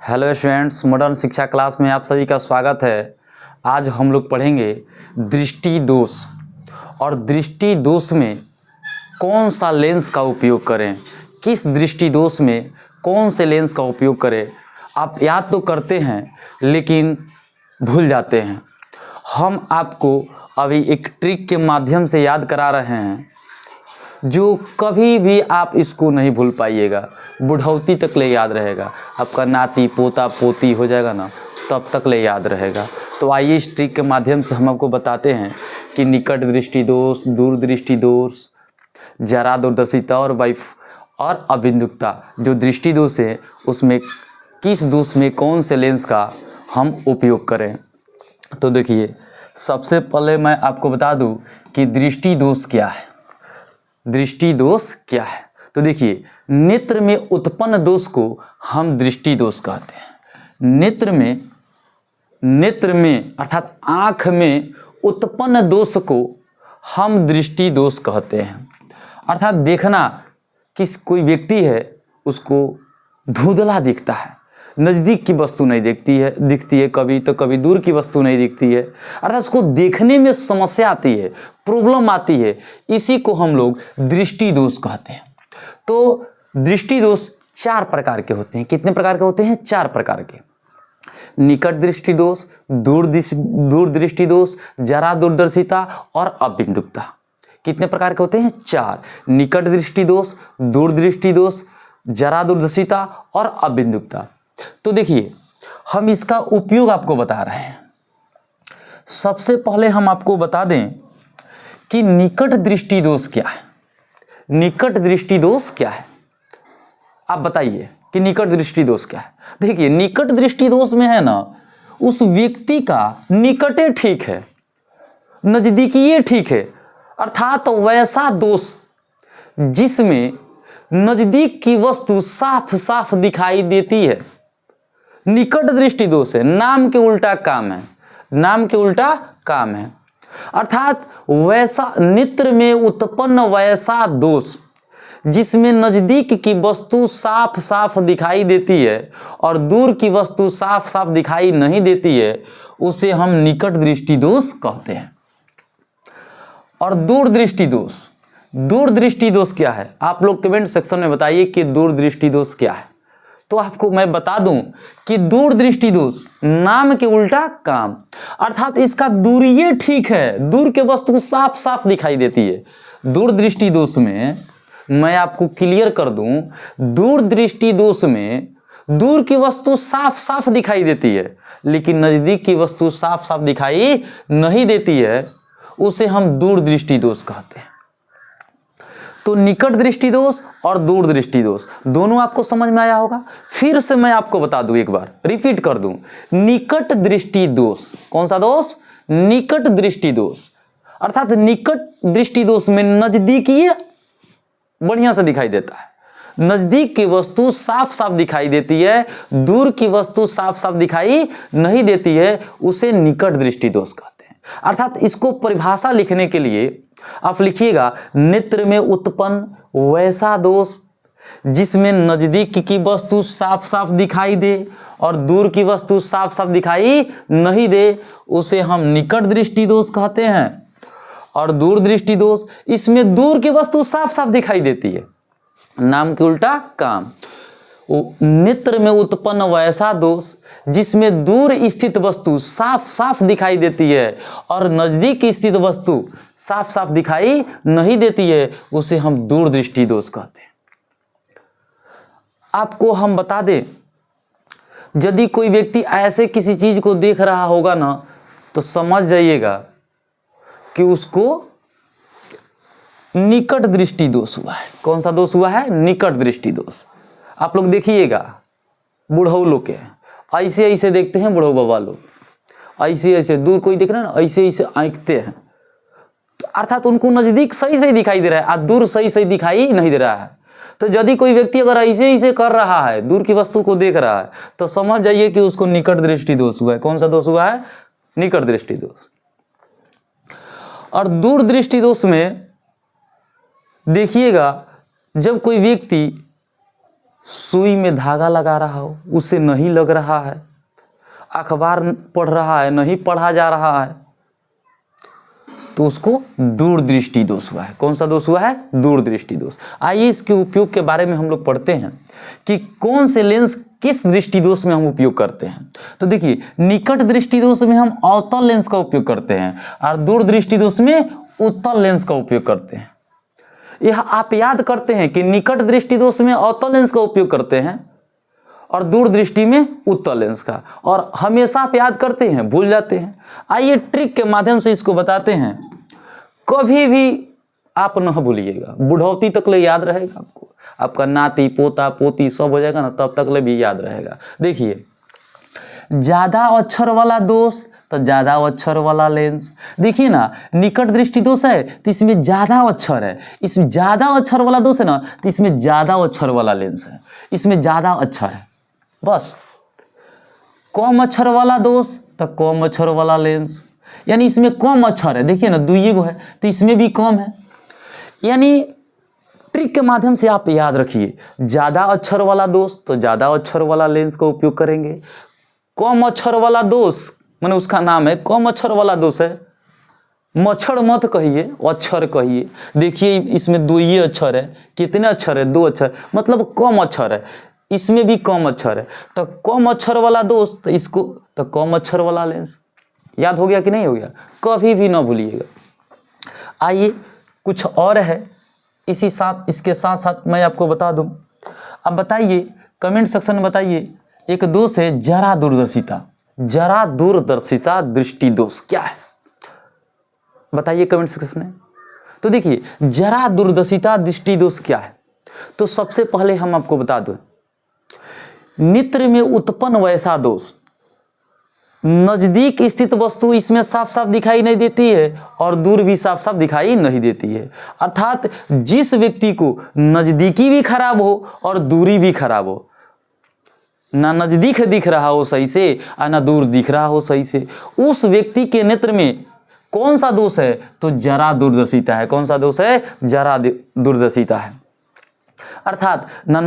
Hello students, modern शिक्षा class में आप सभी का स्वागत है। आज हम लोग पढ़ेंगे दृष्टि दोष और दृष्टि दोष में कौन सा लेंस का उपयोग करें, किस दृष्टि दोष में कौन से लेंस का उपयोग करें। आप याद तो करते हैं लेकिन भूल जाते हैं। हम आपको अभी एक ट्रिक के माध्यम से याद करा रहे हैं जो कभी भी आप इसको नहीं भूल पाइएगा, बुढ़ौती तक ले याद रहेगा। आपका नाती पोता पोती हो जाएगा ना, तब तक ले याद रहेगा। तो आइए इस ट्रिक के माध्यम से हम आपको बताते हैं कि निकट दृष्टि दोष, दूर दृष्टि दोष, जरा दूरदर्शिता और अबिंदुकता जो दृष्टि दोष है उसमें किस दोष में कौन से लेंस का हम उपयोग करें। तो देखिए, सबसे पहले मैं आपको बता दूं कि दृष्टि दोष क्या है। दृष्टि दोष क्या है तो देखिए, नेत्र में उत्पन्न दोष को हम दृष्टि दोष कहते हैं। नेत्र में अर्थात आँख में उत्पन्न दोष को हम दृष्टि दोष कहते हैं। अर्थात देखना, कोई व्यक्ति है उसको धुंधला दिखता है, नज़दीक की वस्तु नहीं दिखती है कभी तो कभी दूर की वस्तु नहीं दिखती है, अर्थात उसको देखने में समस्या आती है, प्रॉब्लम आती है। इसी को हम लोग दृष्टि दोष कहते हैं। तो दृष्टि दोष 4 प्रकार के होते हैं। कितने प्रकार के होते हैं? 4 प्रकार के। निकट दृष्टि दोष, दूर दृष्टि दोष, जरा दूरदर्शिता और अबिंदुकता। कितने प्रकार के होते हैं? 4। निकट दृष्टि दोष, दूर दृष्टि दोष, जरा दूरदर्शिता और अबिंदुकता। तो देखिए, हम इसका उपयोग आपको बता रहे हैं। सबसे पहले हम आपको बता दें कि निकट दृष्टि दोष क्या है। निकट दृष्टि दोष क्या है, आप बताइए कि निकट दृष्टि दोष क्या है। देखिए, निकट दृष्टि दोष में है ना, उस व्यक्ति का निकटे ठीक है, नजदीकी ठीक है, अर्थात वैसा दोष जिसमें नजदीक की वस्तु साफ साफ दिखाई देती है, निकट दृष्टि दोष है। नाम के उल्टा काम है, नाम के उल्टा काम है। अर्थात वैसा नेत्र में उत्पन्न वैसा दोष जिसमें नजदीक की वस्तु साफ साफ दिखाई देती है और दूर की वस्तु साफ साफ दिखाई नहीं देती है, उसे हम निकट दृष्टि दोष कहते हैं। और दूर दृष्टि दोष, दूर दृष्टि दोष क्या है? आप लोग कमेंट सेक्शन में बताइए कि दूर दृष्टि दोष क्या है। तो आपको मैं बता दूं कि दूर दृष्टि दोष नाम के उल्टा काम, अर्थात इसका दूरिये ठीक है, दूर के वस्तु साफ साफ दिखाई देती है। दूर दृष्टि दोष में मैं आपको क्लियर कर दूं, दूर दृष्टि दोष में दूर की वस्तु साफ साफ दिखाई देती है लेकिन नजदीक की वस्तु साफ साफ दिखाई नहीं देती है, उसे हम दूर दृष्टि दोष कहते हैं। तो निकट दृष्टि दोष और दूर दृष्टि दोष दोनों आपको समझ में आया होगा। फिर से मैं आपको बता दूं, एक बार रिपीट कर दूं। निकट दृष्टि दोष, कौन सा दोष? निकट दृष्टि दोष। अर्थात निकट दृष्टि दोष में नजदीकी बढ़िया से दिखाई देता है, नजदीक की वस्तु साफ साफ दिखाई देती है, दूर की वस्तु साफ साफ दिखाई नहीं देती है, उसे निकट दृष्टि दोष कहते हैं। अर्थात इसको परिभाषा लिखने के लिए आप लिखिएगा, नेत्र में उत्पन्न वैसा दोष जिसमें नजदीक की वस्तु साफ साफ दिखाई दे और दूर की वस्तु साफ साफ दिखाई नहीं दे, उसे हम निकट दृष्टि दोष कहते हैं। और दूर दृष्टि दोष, इसमें दूर की वस्तु साफ साफ दिखाई देती है, नाम के उल्टा काम। नेत्र में उत्पन्न वैसा दोष जिसमें दूर स्थित वस्तु साफ साफ दिखाई देती है और नजदीक स्थित वस्तु साफ साफ दिखाई नहीं देती है, उसे हम दूर दृष्टि दोष कहते हैं। आपको हम बता दें, यदि कोई व्यक्ति ऐसे किसी चीज को देख रहा होगा ना, तो समझ जाइएगा कि उसको निकट दृष्टि दोष हुआ है। कौन सा दोष हुआ है? निकट दृष्टि दोष। आप लोग देखिएगा, बुढ़ऊ लोग के ऐसे ऐसे देखते हैं, बुढ़ऊ बाबा लोग ऐसे ऐसे, दूर कोई देख रहा है ना, ऐसे ऐसे आंकते हैं, तो अर्थात उनको नजदीक सही सही दिखाई दे रहा है और दूर सही सही दिखाई नहीं दे रहा है। तो यदि कोई व्यक्ति अगर ऐसे ऐसे कर रहा है, दूर की वस्तु को देख रहा है, तो समझ जाइए कि उसको निकट दृष्टि दोष हुआ है। कौन सा दोष हुआ है? निकट दृष्टि दोष। और दूर दृष्टि दोष में देखिएगा, जब कोई व्यक्ति सुई में धागा लगा रहा हो, उसे नहीं लग रहा है, अखबार पढ़ रहा है, नहीं पढ़ा जा रहा है, तो उसको दूरदृष्टि दोष हुआ है। कौन सा दोष हुआ है? दूरदृष्टि दोष। आइए इसके उपयोग के बारे में हम लोग पढ़ते हैं कि कौन से लेंस किस दृष्टि दोष में हम उपयोग करते हैं। तो देखिए, निकट दृष्टि दोष में हम अवतल लेंस का उपयोग करते हैं और दूर दृष्टि दोष में उत्तल लेंस का उपयोग करते हैं। यह आप याद करते हैं कि निकट दृष्टि दोष में अवतल लेंस का उपयोग करते हैं और दूर दृष्टि में उत्तल लेंस का, और हमेशा आप याद करते हैं, भूल जाते हैं। आइए ट्रिक के माध्यम से इसको बताते हैं, कभी भी आप न भूलिएगा, बुढ़ौती तक ले याद रहेगा आपको, आपका नाती पोता पोती सब हो जाएगा ना, तब तक ले भी याद रहेगा। देखिए, ज़्यादा अक्षर वाला दोष तो ज़्यादा अक्षर वाला लेंस। देखिए ना, निकट दृष्टि दोष है तो इसमें ज़्यादा अक्षर है, इसमें ज़्यादा अक्षर वाला दोष है ना, तो इसमें ज़्यादा अक्षर वाला लेंस है, इसमें ज़्यादा अक्षर है। बस कम अक्षर वाला दोष तो कम अक्षर वाला लेंस, यानी इसमें कम अक्षर है। देखिए ना, दुइये गो है तो इसमें भी कम है। यानी ट्रिक के माध्यम से आप याद रखिए, ज़्यादा अक्षर वाला दोष तो ज़्यादा अक्षर वाला लेंस का उपयोग करेंगे। कम अक्षर वाला दोष माने उसका नाम है कम अक्षर वाला दोष है, मच्छर मत कहिए, अक्षर कहिए। देखिए इसमें दो ही अक्षर है, कितने अक्षर है? 2 अक्षर, मतलब कम अक्षर है, इसमें भी कम अक्षर है। तो कम अक्षर वाला दोष तो इसको तो कम अक्षर वाला लेंस। याद हो गया कि नहीं हो गया? कभी भी ना भूलिएगा। आइए कुछ और है इसी साथ, इसके साथ साथ मैं आपको बता दूं। अब बताइए, कमेंट सेक्शन में बताइए, एक दोष है जरा दूरदर्शिता। जरा दूरदर्शिता दृष्टि दोष क्या है? बताइए कमेंट सेक्शन में। तो देखिए, जरा दूरदर्शिता दृष्टि दोष क्या है? तो सबसे पहले हम आपको बता दूं, नेत्र में उत्पन्न वैसा दोष, नजदीक स्थित वस्तु इसमें साफ साफ दिखाई नहीं देती है और दूर भी साफ साफ दिखाई नहीं देती है। अर्थात जिस व्यक्ति को नजदीकी भी खराब हो और दूरी भी खराब हो, ना नजदीक दिख रहा हो सही से और ना दूर दिख रहा हो सही से, उस व्यक्ति के नेत्र में कौन सा दोष है? तो जरा दूरदर्शिता है। कौन सा दोष है? जरा दूरदर्शिता है। अर्थात ना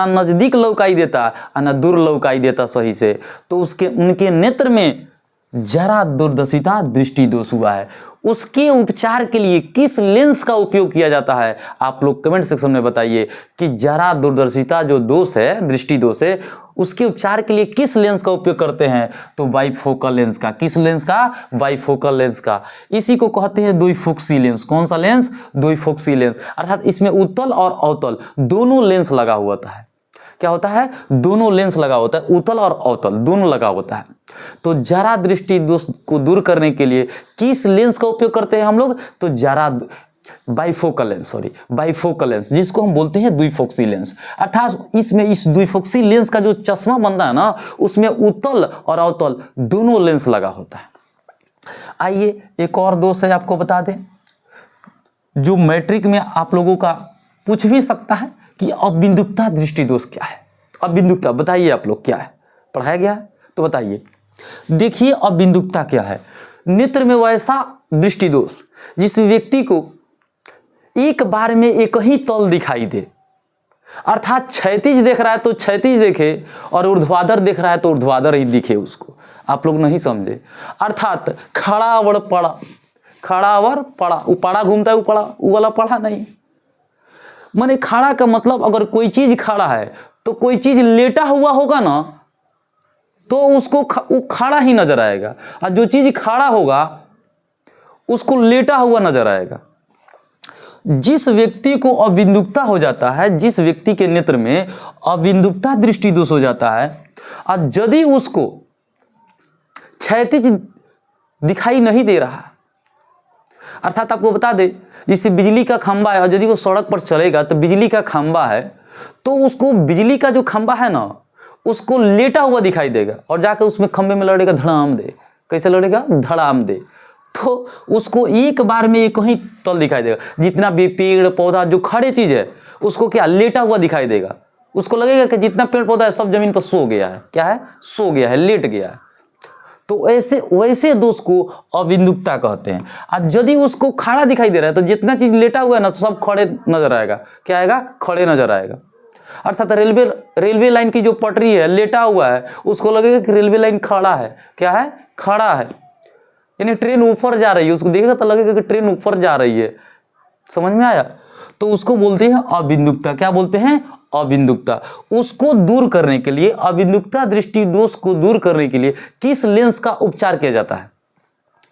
नजदीक लौकाई देता और ना दूर लौकाई देता सही से, तो उनके नेत्र में जरा दूरदर्शिता दृष्टि दोष हुआ है। उसके उपचार के लिए किस लेंस का उपयोग किया जाता है? आप लोग कमेंट सेक्शन में बताइए कि जरा दूरदर्शिता जो दोष है, दृष्टि दोष है, उसके उपचार के लिए किस लेंस का उपयोग करते हैं? तो बाइफोकल लेंस का। किस लेंस का? बाइफोकल लेंस का। इसी को कहते हैं द्विफोक्सी लेंस। कौन सा लेंस? द्विफोक्सी लेंस। अर्थात इसमें उत्तल और अवतल दोनों लेंस लगा होता है। क्या होता है? दोनों लेंस लगा होता है, उत्तल और अवतल दोनों लगा होता है। तो जरा दृष्टि दोष को दूर करने के लिए किस लेंस का उपयोग करते हैं हम लोग? तो जरा बाइफोकल लेंस, जिसको हम बोलते हैं द्विफोक्सी लेंस। अर्थात इसमें इस द्विफोक्सी लेंस का जो चश्मा बनता है ना, उसमें उत्तल और अवतल दोनों लेंस लगा होता है। आइए एक और दोष है, आपको बता दें, जो मैट्रिक में आप लोगों का पूछ भी सकता है कि अबिंदुकता दृष्टि दोष क्या है? अबिंदुकता बताइए आप लोग, क्या है? पढ़ाया गया है तो बताइए। देखिए अबिंदुकता क्या है? नेत्र में वैसा दृष्टि दोष जिस व्यक्ति को एक बार में एक ही तल दिखाई दे। अर्थात क्षैतिज देख रहा है तो क्षैतिज देखे और ऊर्ध्वाधर देख रहा है तो ऊर्ध्वाधर ही दिखे उसको। आप लोग नहीं समझे। अर्थात खड़ावर पड़ा, खड़ावर पड़ा, वो पड़ा घूमता है, वो पड़ा, वो वाला पड़ा नहीं। माने खड़ा का मतलब अगर कोई चीज खड़ा है तो कोई चीज लेटा हुआ होगा ना, तो उसको वो खड़ा ही नजर आएगा, और जो चीज खड़ा होगा उसको लेटा हुआ नजर आएगा। जिस व्यक्ति को अबिंदुकता हो जाता है, जिस व्यक्ति के नेत्र में अबिंदुकता दृष्टि दोष हो जाता है, और यदि उसको क्षैतिज दिखाई नहीं दे रहा, अर्थात आपको बता दे जैसे बिजली का खंबा है और यदि वो सड़क पर चलेगा तो बिजली का खंबा है, तो उसको बिजली का जो खंबा है ना, उसको लेटा हुआ दिखाई देगा और जाकर उसमें खंबे में लड़ेगा धड़ाम दे। कैसे लड़ेगा? धड़ाम दे। तो उसको एक बार में एक ही तल दिखाई देगा। जितना भी पेड़ पौधा जो खड़े चीज है उसको क्या लेटा हुआ दिखाई देगा। उसको लगेगा कि जितना पेड़ पौधा है सब जमीन पर सो गया है। क्या है? सो गया है, लेट गया है। तो ऐसे वैसे दोष को अबिंदुकता कहते हैं। और यदि उसको खड़ा दिखाई दे रहा है तो जितना चीज लेटा हुआ है ना, तो सब खड़े नजर आएगा। क्या आएगा? खड़े नजर आएगा। अर्थात रेलवे लाइन की जो पटरी है लेटा हुआ है, उसको लगेगा कि रेलवे लाइन खड़ा है। क्या है? खड़ा है, यानी ट्रेन ऊपर जा रही है, उसको देखेगा तो लगेगा कि ट्रेन ऊपर जा रही है। समझ में आया? तो उसको बोलते हैं अबिंदुकता। क्या बोलते हैं? अबिंदुकता। उसको दूर करने के लिए, अबिंदुकता दृष्टि दोष को दूर करने के लिए किस लेंस का उपचार किया जाता है?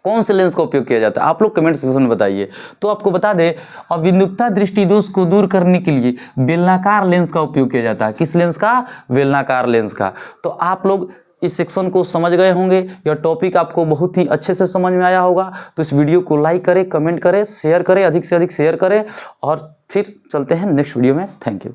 कौन से लेंस का उपयोग किया जाता है? आप लोग कमेंट सेक्शन में बताइए। तो आपको बता दें, अबिंदुकता दृष्टि दोष को दूर करने के लिए बेलनाकार लेंस का उपयोग किया जाता है। किस लेंस का? बेलनाकार लेंस का। तो आप लोग इस सेक्शन को समझ गए होंगे, यह टॉपिक आपको बहुत ही अच्छे से समझ में आया होगा। तो इस वीडियो को लाइक करें, कमेंट करें, शेयर करें, अधिक से अधिक शेयर करें, और फिर चलते हैं नेक्स्ट वीडियो में। Thank you.